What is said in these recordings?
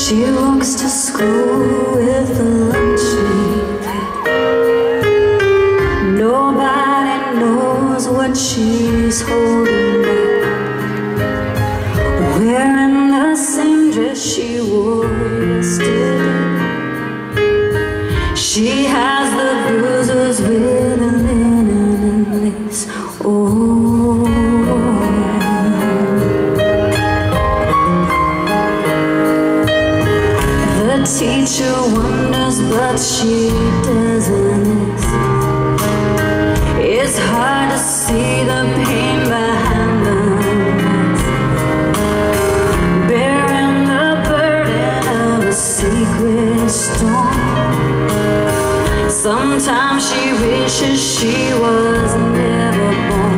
She walks to school with a lunch pack. Nobody knows what she's holding back. Wearing the same dress she wore yesterday. She has the bruises with a linen and lace. Oh, the teacher wonders, but she doesn't. It's hard to see the pain behind the mask, bearing the burden of a secret storm. Sometimes she wishes she was never born.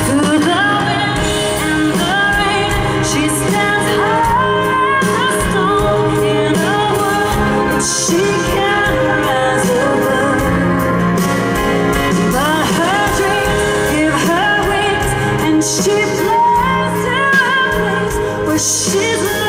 Through the wind and the rain, she stands high as a stone in a world that she can't rise above. But her dreams give her wings, and she flies to a place where she's loved.